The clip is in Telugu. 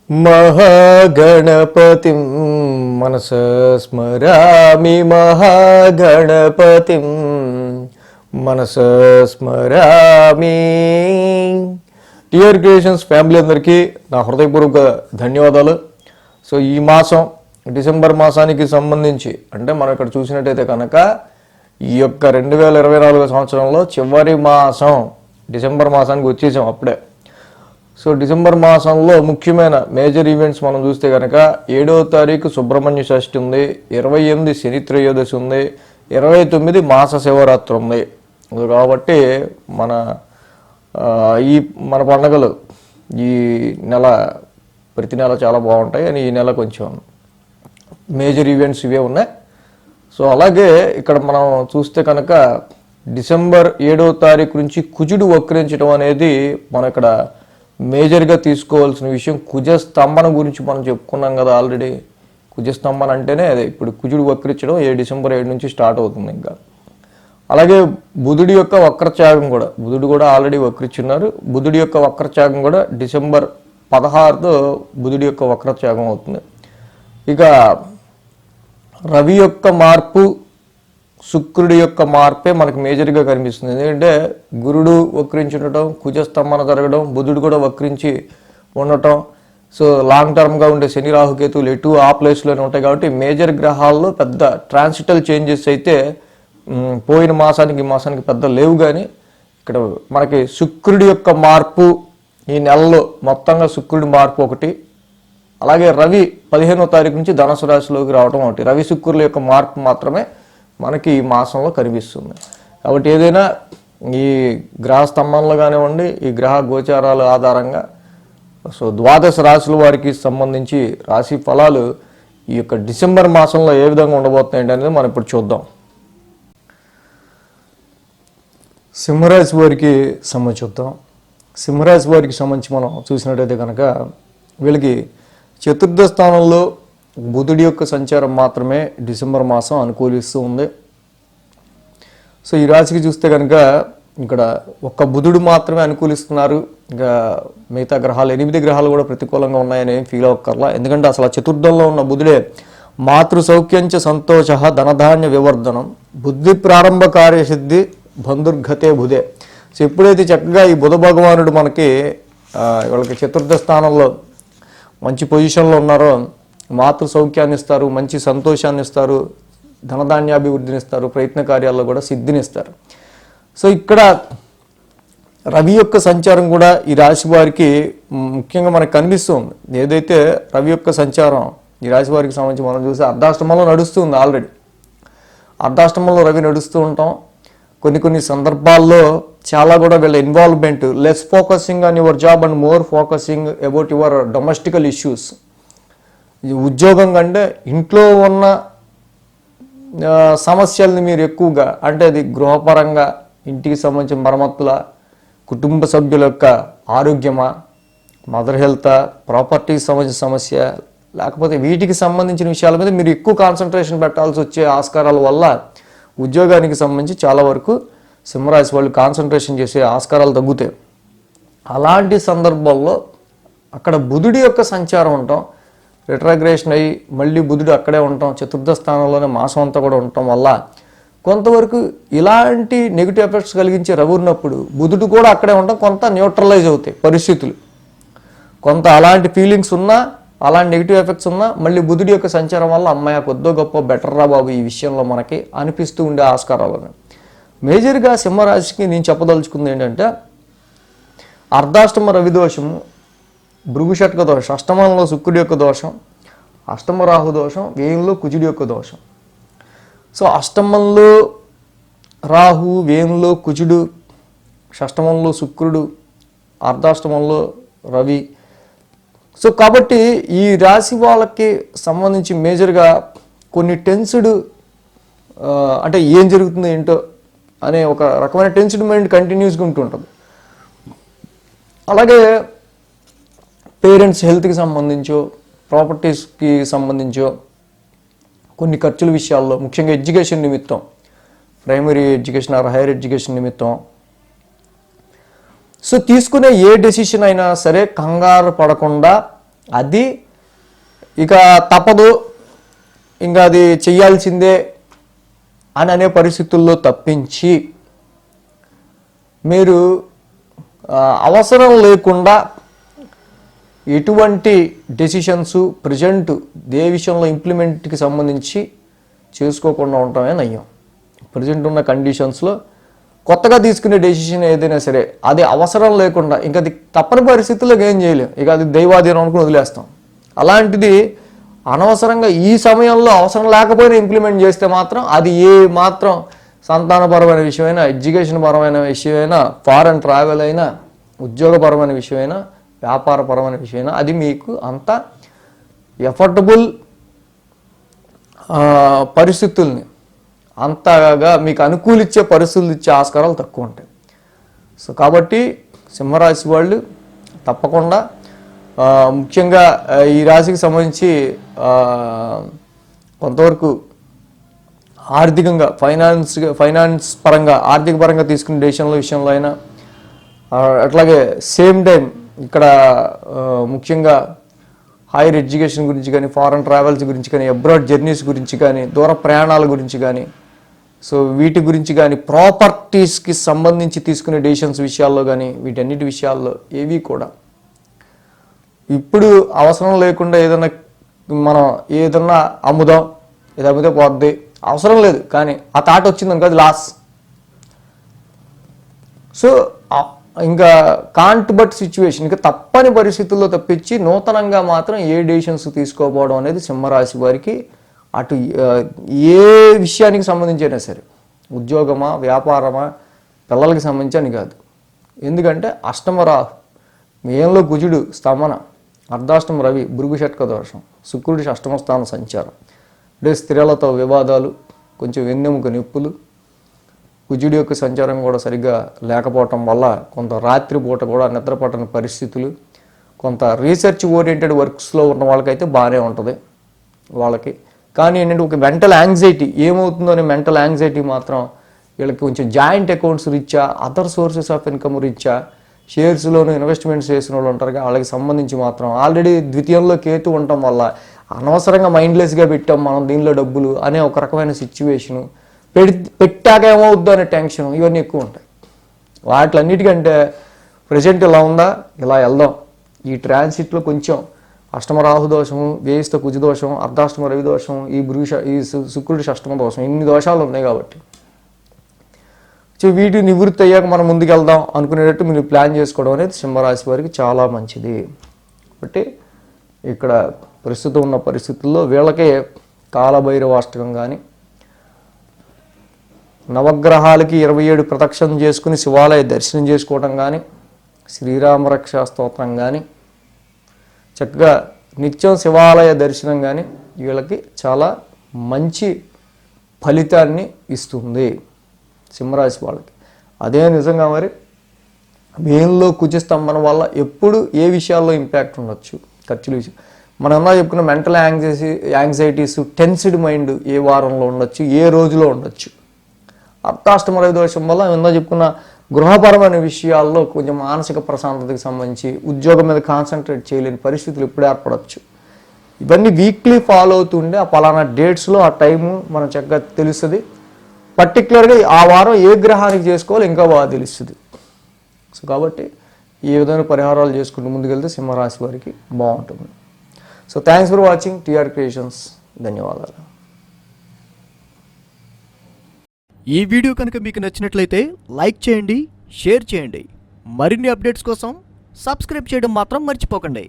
మహాగణపతిం మనస స్మరామి మహాగణపతిం మనస స్మరామి. టిఆర్ క్రియేషన్స్ ఫ్యామిలీ అందరికీ నా హృదయపూర్వక ధన్యవాదాలు. సో ఈ మాసం డిసెంబర్ మాసానికి సంబంధించి అంటే మనం ఇక్కడ చూసినట్టయితే కనుక ఈ యొక్క 2024 సంవత్సరంలో చివరి మాసం డిసెంబర్ మాసానికి వచ్చేసాం అప్పుడే. సో డిసెంబర్ మాసంలో ముఖ్యమైన మేజర్ ఈవెంట్స్ మనం చూస్తే కనుక 7వ తారీఖు సుబ్రహ్మణ్య షష్ఠి ఉంది, 28 శని త్రయోదశి ఉంది, 29 మాస శివరాత్రి ఉంది. కాబట్టి మన పండుగలు ఈ నెల ప్రతి నెల చాలా బాగుంటాయి అని ఈ నెల కొంచెం మేజర్ ఈవెంట్స్ ఇవే ఉన్నాయి. సో అలాగే ఇక్కడ మనం చూస్తే కనుక డిసెంబర్ 7వ తారీఖు నుంచి కుజుడు వక్రించడం అనేది మనం ఇక్కడ మేజర్గా తీసుకోవాల్సిన విషయం. కుజస్తంభన గురించి మనం చెప్పుకున్నాం కదా ఆల్రెడీ. కుజస్తంభన అంటేనే అదే ఇప్పుడు కుజుడు వక్రించడం డిసెంబర్ 7 నుంచి స్టార్ట్ అవుతుంది. ఇంకా అలాగే బుధుడి యొక్క వక్రత్యాగం కూడా, బుధుడు కూడా ఆల్రెడీ వక్రించున్నారు. బుధుడి యొక్క వక్రత్యాగం కూడా డిసెంబర్ 16తో బుధుడి యొక్క వక్రత్యాగం అవుతుంది. ఇక రవి యొక్క మార్పు, శుక్రుడి యొక్క మార్పే మనకు మేజర్గా కనిపిస్తుంది. ఎందుకంటే గురుడు వక్రించుండటం, కుజస్తంభన జరగడం, బుధుడు కూడా వక్రించి ఉండటం. సో లాంగ్ టర్మ్గా ఉండే శని రాహుకేతువులు ఎటు ఆ ప్లేస్లోనే ఉంటాయి. కాబట్టి మేజర్ గ్రహాల్లో పెద్ద ట్రాన్సిటల్ చేంజెస్ అయితే పోయిన మాసానికి ఈ మాసానికి పెద్ద లేవు. కానీ ఇక్కడ మనకి శుక్రుడి యొక్క మార్పు ఈ నెలలో మొత్తంగా శుక్రుడి మార్పు ఒకటి, అలాగే రవి 15వ తారీఖు నుంచి ధనుసు రాశిలోకి రావడం ఒకటి. రవి శుక్రుల యొక్క మార్పు మాత్రమే మనకి ఈ మాసంలో కనిపిస్తుంది. కాబట్టి ఏదైనా ఈ గ్రహ స్తంభంలో కానివ్వండి, ఈ గ్రహ గోచారాల ఆధారంగా సో ద్వాదశ రాశుల వారికి సంబంధించి రాశి ఫలాలు ఈ యొక్క డిసెంబర్ మాసంలో ఏ విధంగా ఉండబోతున్నాయి అనేది మనం ఇప్పుడు చూద్దాం. సింహరాశి వారికి సంబంధించి చూద్దాం. సింహరాశి వారికి సంబంధించి మనం చూసినట్టయితే కనుక వీళ్ళకి చతుర్థ స్థానంలో బుధుడి యొక్క సంచారం మాత్రమే డిసెంబర్ మాసం అనుకూలిస్తూ ఉంది. సో ఈ రాశికి చూస్తే కనుక ఇక్కడ ఒక్క బుధుడు మాత్రమే అనుకూలిస్తున్నారు. ఇంకా మిగతా గ్రహాలు 8 గ్రహాలు కూడా ప్రతికూలంగా ఉన్నాయని ఫీల్ అవ్వక్కర్లా. ఎందుకంటే అసలు చతుర్థంలో ఉన్న బుధుడే మాతృ సౌఖ్యంచ సంతోష ధనధాన్య వివర్ధనం బుద్ధి ప్రారంభ కార్యసిద్ధి బంధుర్గతే బుధే. సో ఎప్పుడైతే చక్కగా ఈ బుధ భగవానుడు మనకి వాళ్ళకి చతుర్థ స్థానంలో మంచి పొజిషన్లో ఉన్నారో మాతృ సౌఖ్యాన్ని ఇస్తారు, మంచి సంతోషాన్ని ఇస్తారు, ధనధాన్యాభివృద్ధిని ఇస్తారు, ప్రయత్న కార్యాల్లో కూడా సిద్ధినిస్తారు. సో ఇక్కడ రవి యొక్క సంచారం కూడా ఈ రాశి వారికి ముఖ్యంగా మనకు కనిపిస్తుంది. ఏదైతే రవి యొక్క సంచారం ఈ రాశి వారికి సంబంధించి మనం చూస్తే అర్ధాష్టమంలో నడుస్తుంది. ఆల్రెడీ అర్ధాష్టమంలో రవి నడుస్తూ ఉంటాం. కొన్ని సందర్భాల్లో చాలా కూడా వీళ్ళ involvement less focusing on your job and more focusing about your domestical issues. ఉద్యోగం కంటే ఇంట్లో ఉన్న సమస్యల్ని మీరు ఎక్కువగా, అంటే అది గృహపరంగా ఇంటికి సంబంధించిన మరమ్మతుల, కుటుంబ సభ్యుల యొక్క ఆరోగ్యమా, మదర్ హెల్త్, ప్రాపర్టీకి సంబంధించిన సమస్య, లేకపోతే వీటికి సంబంధించిన విషయాల మీద మీరు ఎక్కువ కాన్సన్ట్రేషన్ పెట్టాల్సి వచ్చే ఆస్కారాల వల్ల ఉద్యోగానికి సంబంధించి చాలా వరకు సింహరాశి వాళ్ళు కాన్సన్ట్రేషన్ చేసే ఆస్కారాలు తగ్గుతాయి. అలాంటి సందర్భాల్లో అక్కడ బుధుడి యొక్క సంచారం ఉంటాం, రిట్రాగ్రేషన్ అయ్యి మళ్ళీ బుధుడు అక్కడే ఉంటాం, చతుర్థ స్థానంలోనే మాసం అంతా కూడా ఉండటం వల్ల కొంతవరకు ఇలాంటి నెగిటివ్ ఎఫెక్ట్స్ కలిగించే రవి ఉన్నప్పుడు బుధుడు కూడా అక్కడే ఉంటాం, కొంత న్యూట్రలైజ్ అవుతాయి పరిస్థితులు. కొంత అలాంటి ఫీలింగ్స్ ఉన్నా, అలాంటి నెగిటివ్ ఎఫెక్ట్స్ ఉన్నా మళ్ళీ బుధుడి యొక్క సంచారం వల్ల అమ్మాయి కొద్దో గొప్ప బెటర్ రా బాబు ఈ విషయంలో మనకి అనిపిస్తూ ఉండే ఆస్కారాలను. మేజర్గా సింహరాశికి నేను చెప్పదలుచుకుంది ఏంటంటే అర్ధాష్టమ రవి దోషము, భృగుషట్క దోషం, అష్టమంలో శుక్రుడి యొక్క దోషం, అష్టమ రాహు దోషం, వ్యయంలో కుజుడి యొక్క దోషం. సో అష్టమంలో రాహు, వ్యయంలో కుజుడు, షష్టమంలో శుక్రుడు, అర్ధాష్టమంలో రవి. సో కాబట్టి ఈ రాశి వాళ్ళకి సంబంధించి మేజర్గా కొన్ని టెన్స్డ్, అంటే ఏం జరుగుతుందో ఏంటో అనే ఒక రకమైన టెన్స్డ్ మైండ్ కంటిన్యూస్గా ఉంటుంటుంది. అలాగే పేరెంట్స్ హెల్త్కి సంబంధించో, ప్రాపర్టీస్కి సంబంధించో కొన్ని ఖర్చుల విషయాల్లో, ముఖ్యంగా ఎడ్యుకేషన్ నిమిత్తం, primary education or higher education నిమిత్తం సో తీసుకునే ఏ డెసిషన్ అయినా సరే కంగారు పడకుండా అది ఇక తప్పదు, ఇంకా అది చెయ్యాల్సిందే అని అనే పరిస్థితుల్లో తప్పించి మీరు అవసరం లేకుండా ఎటువంటి డెసిషన్స్ ప్రజెంట్ ఏ విషయంలో ఇంప్లిమెంట్కి సంబంధించి చేసుకోకుండా ఉండటమే నయ్యం. ప్రజెంట్ ఉన్న కండిషన్స్లో కొత్తగా తీసుకునే డెసిషన్ ఏదైనా సరే అది అవసరం లేకుండా ఇంకా అది తప్పని పరిస్థితుల్లో ఏం చేయలేం, ఇక అది దైవాధీనం అనుకుని వదిలేస్తాం. అలాంటిది అనవసరంగా ఈ సమయంలో అవసరం లేకపోయినా ఇంప్లిమెంట్ చేస్తే మాత్రం అది ఏ మాత్రం సంతానపరమైన విషయమైనా, ఎడ్యుకేషన్ పరమైన విషయమైనా, ఫారెన్ ట్రావెల్ అయినా, ఉద్యోగపరమైన విషయమైనా, వ్యాపారపరమైన విషయమైనా అది మీకు అంత ఎఫర్టబుల్ పరిస్థితుల్ని అంతగా మీకు అనుకూలించే పరిస్థితులు ఇచ్చే ఆస్కారాలు తక్కువ ఉంటాయి. సో కాబట్టి సింహరాశి వాళ్ళు తప్పకుండా ముఖ్యంగా ఈ రాశికి సంబంధించి కొంతవరకు ఆర్థికంగా ఫైనాన్స్ పరంగా ఆర్థిక పరంగా తీసుకునే డెసిషన్ల విషయంలో అయినా, అట్లాగే సేమ్ టైం ఇక్కడ ముఖ్యంగా హైయర్ ఎడ్యుకేషన్ గురించి కానీ, ఫారెన్ ట్రావెల్స్ గురించి కానీ, అబ్రాడ్ జర్నీస్ గురించి కానీ, దూర ప్రయాణాల గురించి కానీ, సో వీటి గురించి కానీ, ప్రాపర్టీస్కి సంబంధించి తీసుకునే డెసిషన్స్ విషయాల్లో కానీ, వీటన్నిటి విషయాల్లో ఏవి కూడా ఇప్పుడు అవసరం లేకుండా ఏదన్నా అమ్ముదాం, ఇది అమ్మితే పోద్ది, అవసరం లేదు కానీ ఆ థాట్ వచ్చింది అనుకో అది లాస్. సో ఇంకా కాంట్ బట్ సిచ్యువేషన్, ఇంకా తప్పని పరిస్థితుల్లో తప్పించి నూతనంగా మాత్రం ఏ డెసిషన్స్ తీసుకోకపోవడం అనేది సింహరాశి వారికి అటు ఏ విషయానికి సంబంధించైనా సరే, ఉద్యోగమా, వ్యాపారమా, పిల్లలకి సంబంధించి అని కాదు. ఎందుకంటే అష్టమ రాహు, మేయంలో కుజుడు స్తంభన, అర్ధాష్టమ రవి, భృగు షట్క దోషం, శుక్రుడి అష్టమ స్థాన సంచారం, అంటే స్త్రీలతో వివాదాలు, కొంచెం వెన్నెముక నొప్పులు, కుజుడి యొక్క సంచారం కూడా సరిగ్గా లేకపోవటం వల్ల కొంత రాత్రిపూట కూడా నిద్రపట్టని పరిస్థితులు, కొంత రీసెర్చ్ ఓరియంటెడ్ వర్క్స్లో ఉన్న వాళ్ళకైతే బాగానే ఉంటుంది వాళ్ళకి. కానీ ఏంటంటే ఒక మెంటల్ యాంగ్జైటీ, ఏమవుతుందో అనే మెంటల్ యాంగ్జైటీ మాత్రం వీళ్ళకి కొంచెం జాయింట్ అకౌంట్స్ రీత్యా, అదర్ సోర్సెస్ ఆఫ్ ఇన్కమ్ రీత్యా, షేర్స్లోనూ ఇన్వెస్ట్మెంట్స్ చేసిన వాళ్ళు ఉంటారు, వాళ్ళకి సంబంధించి మాత్రం ఆల్రెడీ ద్వితీయంలో కేతు ఉండటం వల్ల అనవసరంగా మైండ్లెస్గా పెట్టాం మనం దీనిలో డబ్బులు అనే ఒక రకమైన సిచ్యువేషను, పెట్టాక ఏమవుద్దు అనే టెన్షన్, ఇవన్నీ ఎక్కువ ఉంటాయి. వాటిలన్నిటికంటే ప్రజెంట్ ఇలా ఉందా, ఇలా వెళ్దాం. ఈ ట్రాన్సిట్లో కొంచెం అష్టమ రాహు దోషము, వ్యయిస్థ కుజ దోషం, అర్ధాష్టమ రవి దోషం, ఈ శుక్రుడి అష్టమ దోషం, ఇన్ని దోషాలు ఉన్నాయి కాబట్టి వీటి నివృత్తి అయ్యాక మనం ముందుకు వెళ్దాం అనుకునేటట్టు మీరు ప్లాన్ చేసుకోవడం అనేది సింహరాశి వారికి చాలా మంచిది. కాబట్టి ఇక్కడ ప్రస్తుతం ఉన్న పరిస్థితుల్లో వీళ్ళకే కాలభైరవాష్టకం కానీ, నవగ్రహాలకి 27 ప్రదక్షిణ చేసుకుని శివాలయ దర్శనం చేసుకోవడం కానీ, శ్రీరామరక్షా స్తోత్రం కానీ, చక్కగా నిత్యం శివాలయ దర్శనం కానీ వీళ్ళకి చాలా మంచి ఫలితాన్ని ఇస్తుంది సింహరాశి వాళ్ళకి. అదే నిజంగా మరి మెయిన్లో కుజస్తంభన వల్ల ఎప్పుడు ఏ విషయాల్లో ఇంపాక్ట్ ఉండొచ్చు, ఖర్చుల విషయం మనం ఏమన్నా చెప్పుకున్న మెంటల్ యాంగ్జైటీస్, టెన్స్డ్ మైండ్ ఏ వారంలో ఉండొచ్చు, ఏ రోజులో ఉండొచ్చు. అర్ధాష్టమ రవి దోషం వల్ల ఏమన్నా చెప్పుకున్న గృహపరమైన విషయాల్లో కొంచెం మానసిక ప్రశాంతతకి సంబంధించి ఉద్యోగం మీద కాన్సన్ట్రేట్ చేయలేని పరిస్థితులు ఎప్పుడు ఏర్పడవచ్చు. ఇవన్నీ వీక్లీ ఫాలో అవుతుండే ఆ పలానా డేట్స్లో ఆ టైము మనం చక్కగా తెలుస్తుంది. పర్టికులర్గా ఆ వారం ఏ గ్రహానికి చేసుకోవాలో ఇంకా బాగా తెలుస్తుంది. సో కాబట్టి ఈ విధమైన పరిహారాలు చేసుకుంటూ ముందుకెళ్తే సింహరాశి వారికి బాగుంటుంది. So thanks for watching TR creations. ధన్యవాదాలు. ఈ వీడియో కనుక మీకు నచ్చినట్లయితే లైక్ చేయండి, షేర్ చేయండి. మరిన్ని అప్డేట్స్ కోసం సబ్స్క్రైబ్ చేయడం మాత్రం మర్చిపోకండి.